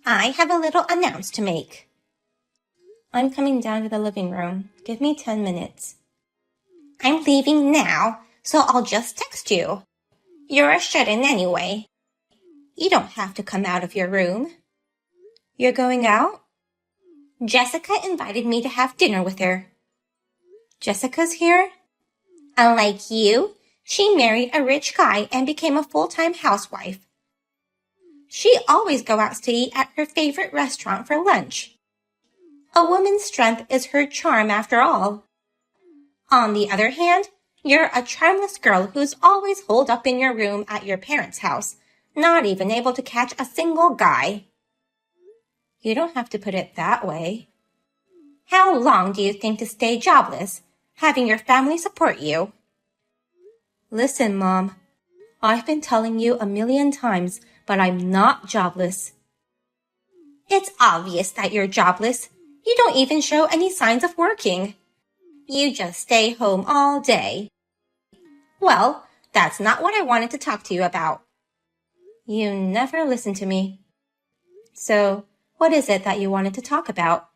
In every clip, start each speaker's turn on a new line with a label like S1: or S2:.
S1: I have a little announce to make. I'm coming down to the living room. Give me 10 minutes. I'm leaving now, so I'll just text you. You're a shut-in anyway. You don't have to come out of your room. You're going out? Jessica invited me to have dinner with her. Jessica's here? Unlike you, she married a rich guy and became a full-time housewife. She always goes out to eat at her favorite restaurant for lunch. A woman's strength is her charm after all. On the other hand, you're a charmless girl who's always holed up in your room at your parents' house, not even able to catch a single guy. You don't have to put it that way. How long do you think to stay jobless, having your family support you? Listen, Mom. I've been telling you a million times, but I'm not jobless. It's obvious that you're jobless. You don't even show any signs of working. You just stay home all day. Well, that's not what I wanted to talk to you about. You never listen to me. So, what is it that you wanted to talk about?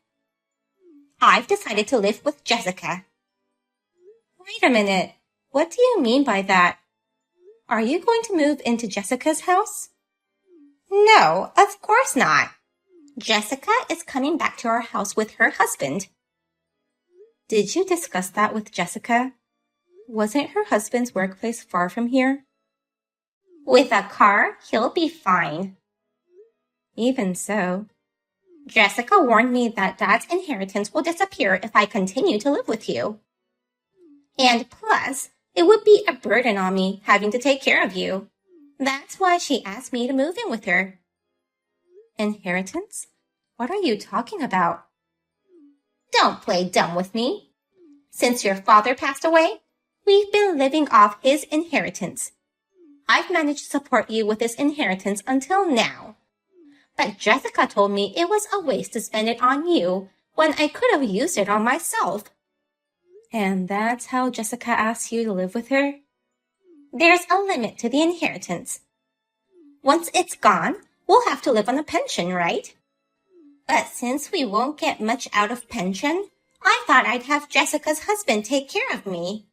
S1: I've decided to live with Jessica. Wait a minute. What do you mean by that? Are you going to move into Jessica's house? No, of course not. Jessica is coming back to our house with her husband. Did you discuss that with Jessica? Wasn't her husband's workplace far from here? With a car, he'll be fine. Even so. Jessica warned me that Dad's inheritance will disappear if I continue to live with you. And plus, it would be a burden on me having to take care of you. That's why she asked me to move in with her. Inheritance? What are you talking about? Don't play dumb with me. Since your father passed away, we've been living off his inheritance. I've managed to support you with this inheritance until now. But Jessica told me it was a waste to spend it on you when I could have used it on myself. And that's how Jessica asked you to live with her? There's a limit to the inheritance. Once it's gone, we'll have to live on a pension, right? But since we won't get much out of pension, I thought I'd have Jessica's husband take care of me.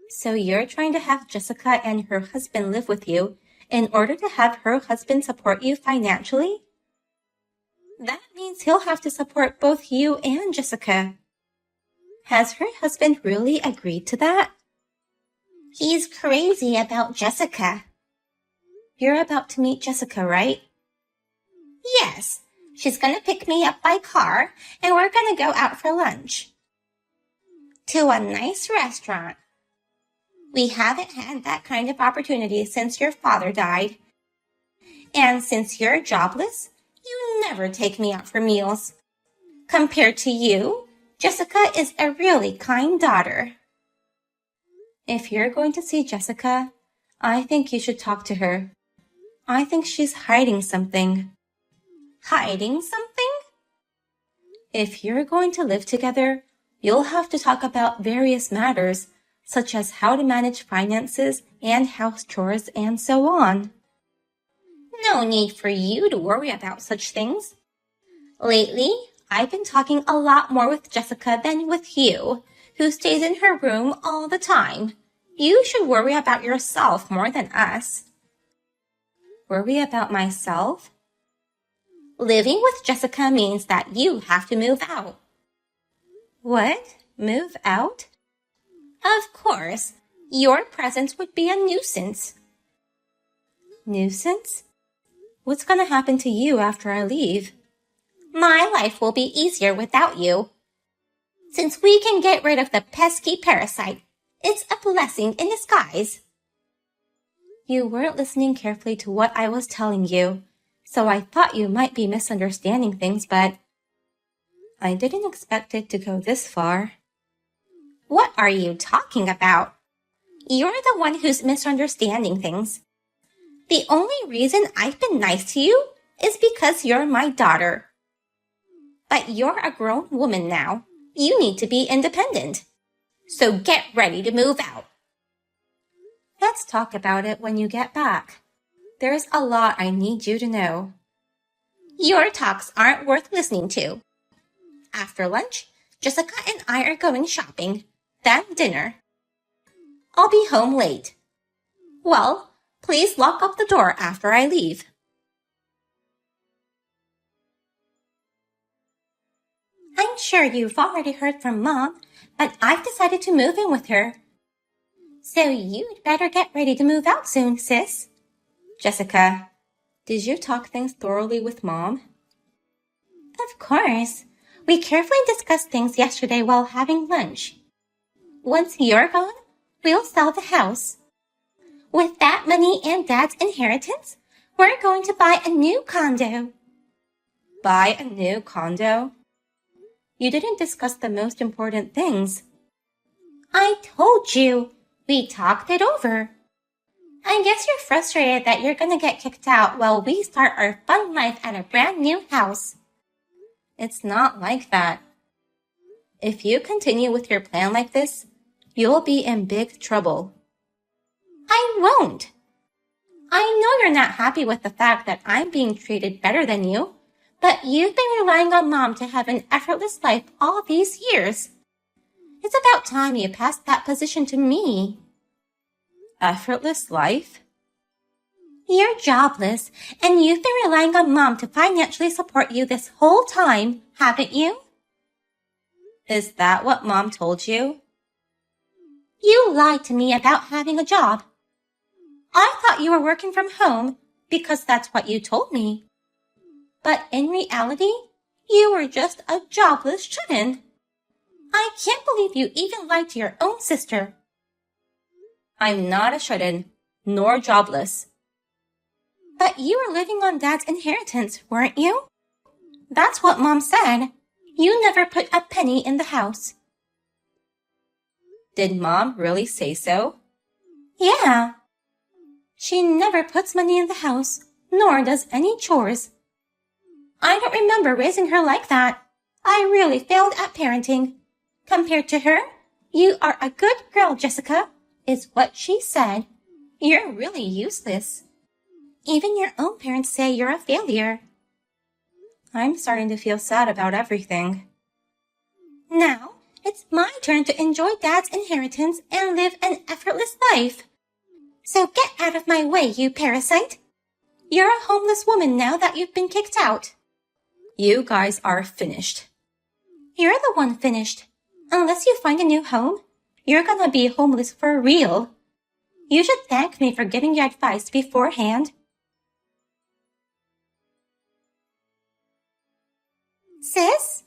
S1: So you're trying to have Jessica and her husband live with you in order to have her husband support you financially? That means he'll have to support both you and Jessica. Has her husband really agreed to that? He's crazy about Jessica. You're about to meet Jessica, right? Yes. She's going to pick me up by car, and we're going to go out for lunch. To a nice restaurant. We haven't had that kind of opportunity since your father died. And since you're jobless, you never take me out for meals. Compared to you, Jessica is a really kind daughter. If you're going to see Jessica, I think you should talk to her. I think she's hiding something. Hiding something? If you're going to live together, you'll have to talk about various matters, such as how to manage finances and house chores and so on. No need for you to worry about such things. Lately, I've been talking a lot more with Jessica than with you, who stays in her room all the time. You should worry about yourself more than us. Worry about myself? Living with Jessica means that you have to move out. What? Move out? Of course. Your presence would be a nuisance. Nuisance? What's going to happen to you after I leave? My life will be easier without you. Since we can get rid of the pesky parasite, it's a blessing in disguise. You weren't listening carefully to what I was telling you, so I thought you might be misunderstanding things, but I didn't expect it to go this far. What are you talking about? You're the one who's misunderstanding things. The only reason I've been nice to you is because you're my daughter. But you're a grown woman now. You need to be independent. So get ready to move out. Let's talk about it when you get back. There's a lot I need you to know. Your talks aren't worth listening to. After lunch, Jessica and I are going shopping, then dinner. I'll be home late. Well, please lock up the door after I leave. I'm sure you've already heard from Mom, but I've decided to move in with her. So you'd better get ready to move out soon, sis. Jessica, did you talk things thoroughly with Mom? Of course. We carefully discussed things yesterday while having lunch. Once you're gone, we'll sell the house. With that money and Dad's inheritance, we're going to buy a new condo. Buy a new condo? You didn't discuss the most important things. I told you. We talked it over. I guess you're frustrated that you're gonna get kicked out while we start our fun life at a brand new house. It's not like that. If you continue with your plan like this, you'll be in big trouble. I won't. I know you're not happy with the fact that I'm being treated better than you, but you've been relying on Mom to have an effortless life all these years. It's about time you passed that position to me. Effortless life? You're jobless, and you've been relying on Mom to financially support you this whole time, haven't you? Is that what Mom told you? You lied to me about having a job. I thought you were working from home because that's what you told me. But in reality, you were just a jobless shut-in. I can't believe you even lied to your own sister. I'm not a shut-in, nor jobless. But you were living on Dad's inheritance, weren't you? That's what Mom said. You never put a penny in the house. Did Mom really say so? Yeah. She never puts money in the house, nor does any chores. I don't remember raising her like that. I really failed at parenting. Compared to her, you are a good girl, Jessica, is what she said. You're really useless. Even your own parents say you're a failure. I'm starting to feel sad about everything. Now, it's my turn to enjoy Dad's inheritance and live an effortless life. So get out of my way, you parasite. You're a homeless woman now that you've been kicked out. You guys are finished. You're the one finished. Unless you find a new home, you're gonna be homeless for real. You should thank me for giving you advice beforehand. Sis,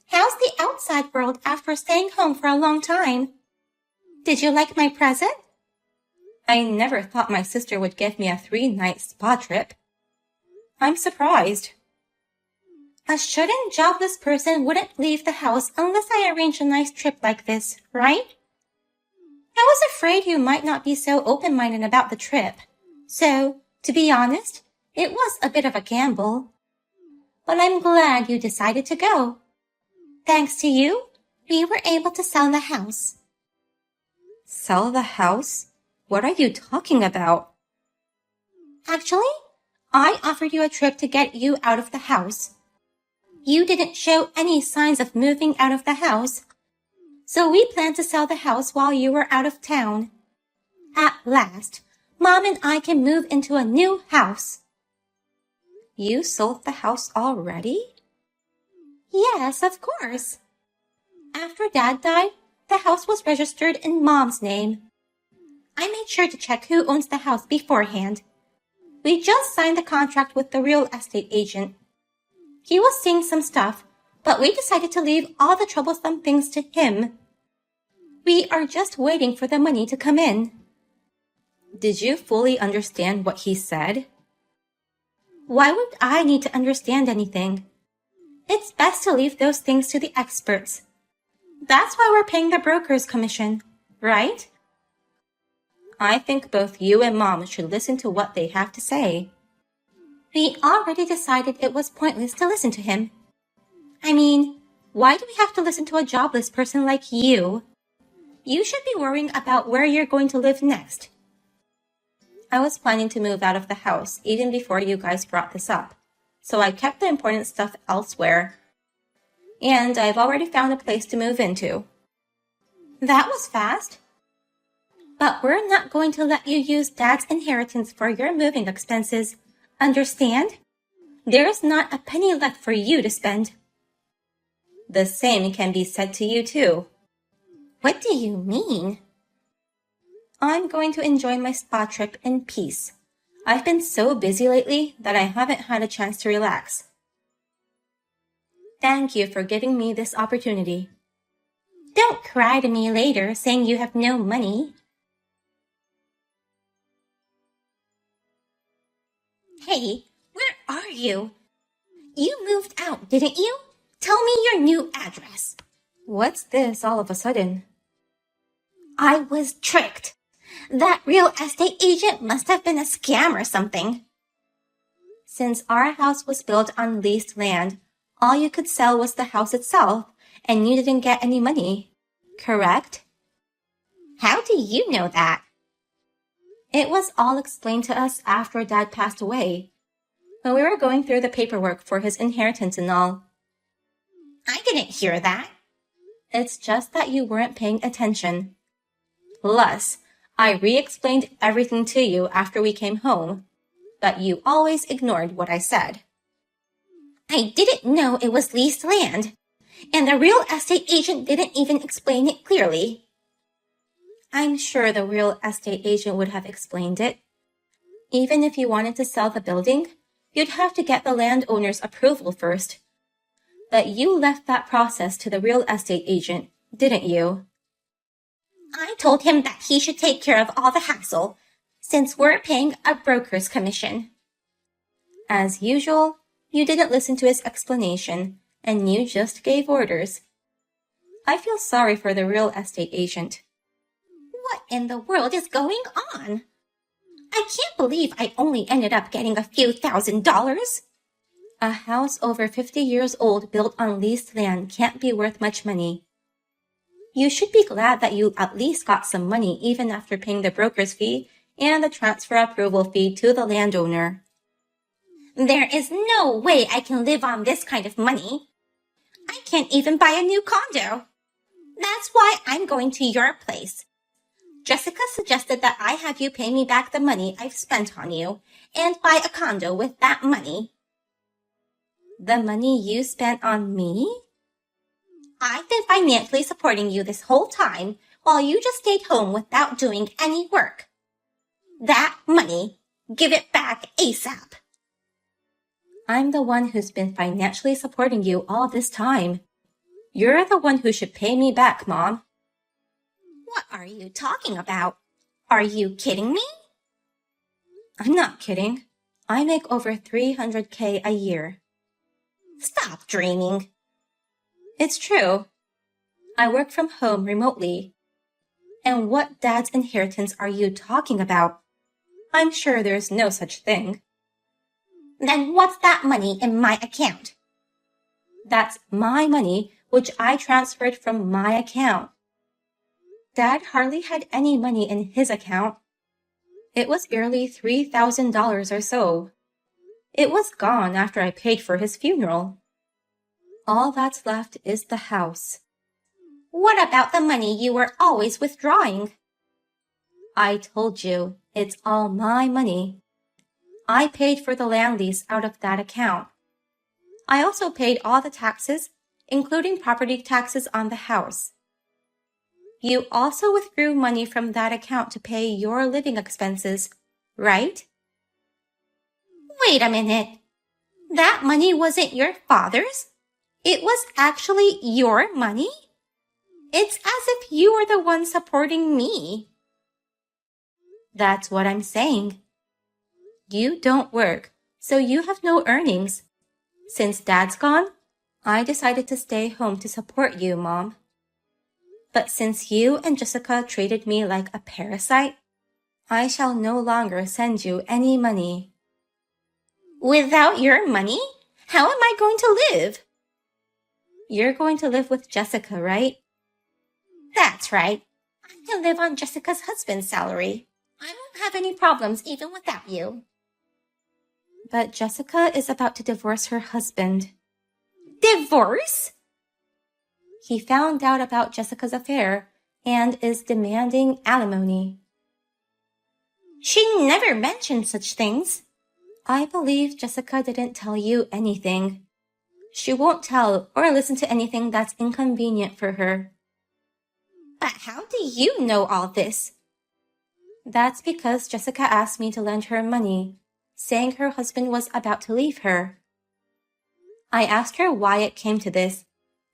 S1: how's the outside world after staying home for a long time? Did you like my present? I never thought my sister would give me a 3-night spa trip. I'm surprised. A shut-in jobless person wouldn't leave the house unless I arranged a nice trip like this, right? I was afraid you might not be so open-minded about the trip. So, to be honest, it was a bit of a gamble. But I'm glad you decided to go. Thanks to you, we were able to sell the house. Sell the house? What are you talking about? Actually, I offered you a trip to get you out of the house. You didn't show any signs of moving out of the house, so we planned to sell the house while you were out of town. At last, Mom and I can move into a new house. You sold the house already? Yes, of course. After Dad died, the house was registered in Mom's name. I made sure to check who owns the house beforehand. We just signed the contract with the real estate agent. He was seeing some stuff, but we decided to leave all the troublesome things to him. We are just waiting for the money to come in. Did you fully understand what he said? Why would I need to understand anything? It's best to leave those things to the experts. That's why we're paying the broker's commission, right? I think both you and Mom should listen to what they have to say. We already decided it was pointless to listen to him. I mean, why do we have to listen to a jobless person like you? You should be worrying about where you're going to live next. I was planning to move out of the house even before you guys brought this up. so I kept the important stuff elsewhere. And I've already found a place to move into. That was fast. But we're not going to let you use Dad's inheritance for your moving expenses. Understand? There's not a penny left for you to spend. The same can be said to you too. What do you mean? I'm going to enjoy my spa trip in peace. I've been so busy lately that I haven't had a chance to relax. Thank you for giving me this opportunity. Don't cry to me later saying you have no money. Hey, where are you? You moved out, didn't you? Tell me your new address. What's this all of a sudden? I was tricked. That real estate agent must have been a scam or something. Since our house was built on leased land, all you could sell was the house itself, and you didn't get any money, correct? How do you know that? It was all explained to us after Dad passed away, when we were going through the paperwork for his inheritance and all. I didn't hear that. It's just that you weren't paying attention. Plus, I re-explained everything to you after we came home, but you always ignored what I said. I didn't know it was leased land, and the real estate agent didn't even explain it clearly. I'm sure the real estate agent would have explained it. Even if you wanted to sell the building, you'd have to get the landowner's approval first. But you left that process to the real estate agent, didn't you? I told him that he should take care of all the hassle, since we're paying a broker's commission. As usual, you didn't listen to his explanation, and you just gave orders. I feel sorry for the real estate agent. What in the world is going on? I can't believe I only ended up getting a few $1,000s. A house over 50 years old built on leased land can't be worth much money. You should be glad that you at least got some money even after paying the broker's fee and the transfer approval fee to the landowner. There is no way I can live on this kind of money. I can't even buy a new condo. That's why I'm going to your place. Jessica suggested that I have you pay me back the money I've spent on you and buy a condo with that money. The money you spent on me? I've been financially supporting you this whole time while you just stayed home without doing any work. That money, give it back ASAP. I'm the one who's been financially supporting you all this time. You're the one who should pay me back, Mom. What are you talking about? Are you kidding me? I'm not kidding. I make over $300K a year. Stop dreaming. It's true. I work from home remotely. And what Dad's inheritance are you talking about? I'm sure there's no such thing. Then what's that money in my account? That's my money, which I transferred from my account. Dad hardly had any money in his account. It was barely $3,000 or so. It was gone after I paid for his funeral. All that's left is the house. What about the money you were always withdrawing? I told you, it's all my money. I paid for the land lease out of that account. I also paid all the taxes, including property taxes on the house. You also withdrew money from that account to pay your living expenses, right? Wait a minute. That money wasn't your father's? It was actually your money? It's as if you were the one supporting me. That's what I'm saying. You don't work, so you have no earnings. Since Dad's gone, I decided to stay home to support you, Mom. But since you and Jessica treated me like a parasite, I shall no longer send you any money. Without your money? How am I going to live? You're going to live with Jessica, right? That's right. I can live on Jessica's husband's salary. I won't have any problems even without you. but Jessica is about to divorce her husband. Divorce? He found out about Jessica's affair and is demanding alimony. She never mentioned such things. I believe Jessica didn't tell you anything. She won't tell or listen to anything that's inconvenient for her. But how do you know all this? That's because Jessica asked me to lend her money, saying her husband was about to leave her. I asked her why it came to this,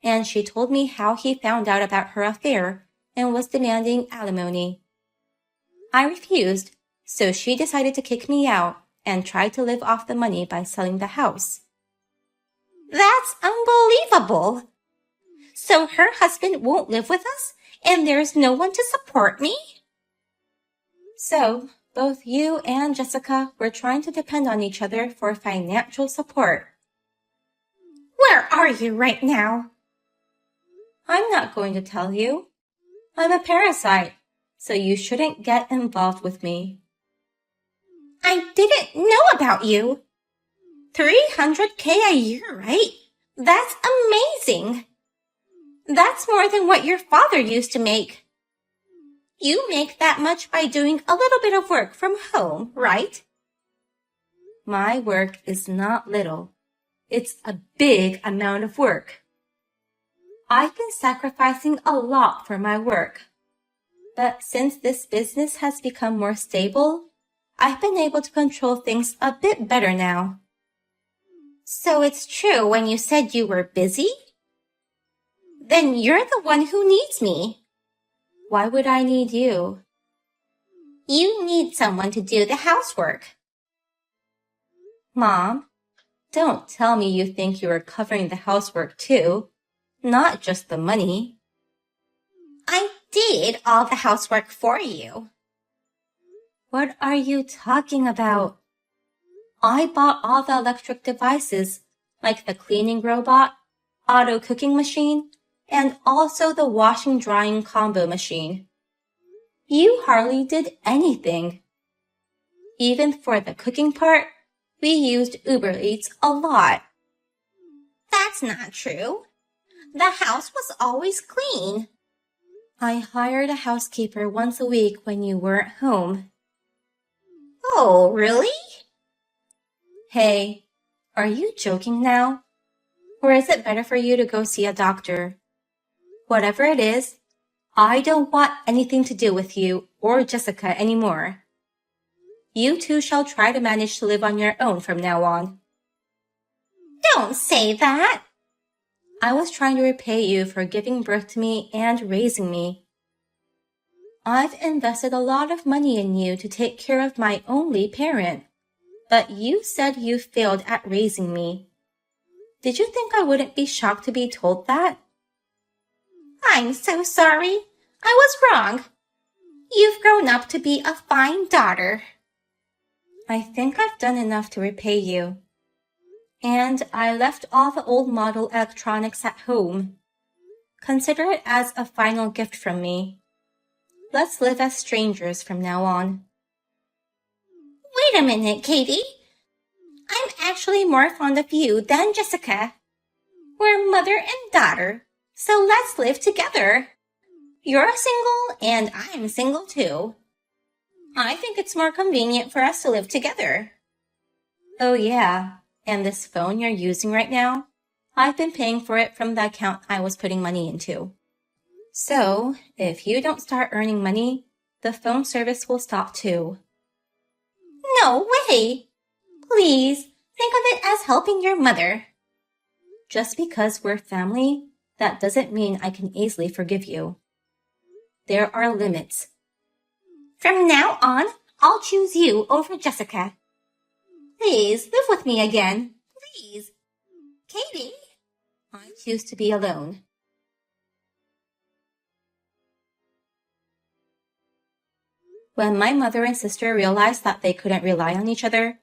S1: and she told me how he found out about her affair and was demanding alimony. I refused, so she decided to kick me out and tried to live off the money by selling the house. That's unbelievable! So her husband won't live with us, and there's no one to support me? So, both you and Jessica were trying to depend on each other for financial support. Where are you right now? I'm not going to tell you. I'm a parasite, so you shouldn't get involved with me. I didn't know about you. $300K a year, right? That's amazing. That's more than what your father used to make. You make that much by doing a little bit of work from home, right? My work is not little. It's a big amount of work. I've been sacrificing a lot for my work. But since this business has become more stable, I've been able to control things a bit better now. So it's true when you said you were busy? Then you're the one who needs me. Why would I need you? You need someone to do the housework. Mom, don't tell me you think you are covering the housework too, not just the money. I did all the housework for you. What are you talking about? I bought all the electric devices, like the cleaning robot, auto cooking machine, and also the washing-drying combo machine. You hardly did anything. Even for the cooking part, we used Uber Eats a lot. That's not true. The house was always clean. I hired a housekeeper once a week when you weren't home. Oh, really? Hey, are you joking now? Or is it better for you to go see a doctor? Whatever it is, I don't want anything to do with you or Jessica anymore. You two shall try to manage to live on your own from now on. Don't say that. I was trying to repay you for giving birth to me and raising me. I've invested a lot of money in you to take care of my only parent, but you said you failed at raising me. Did you think I wouldn't be shocked to be told that? I'm so sorry. I was wrong. You've grown up to be a fine daughter. I think I've done enough to repay you. And I left all the old model electronics at home. Consider it as a final gift from me. Let's live as strangers from now on. Wait a minute, Katie. I'm actually more fond of you than Jessica. We're mother and daughter, so let's live together. You're single and I'm single too. I think it's more convenient for us to live together. Oh yeah, and this phone you're using right now? I've been paying for it from the account I was putting money into. So, if you don't start earning money, the phone service will stop too. No way! Please, think of it as helping your mother. Just because we're family, that doesn't mean I can easily forgive you. There are limits. From now on, I'll choose you over Jessica. Please, live with me again. Please. Katie? I choose to be alone. When my mother and sister realized that they couldn't rely on each other,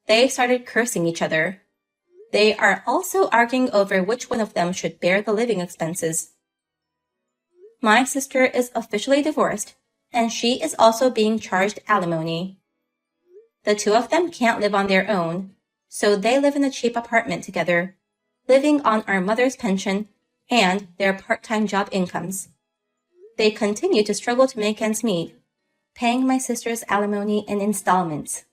S1: they started cursing each other. They are also arguing over which one of them should bear the living expenses. My sister is officially divorced, and she is also being charged alimony. The two of them can't live on their own, so they live in a cheap apartment together, living on our mother's pension and their part-time job incomes. They continue to struggle to make ends meet, paying my sister's alimony in installments.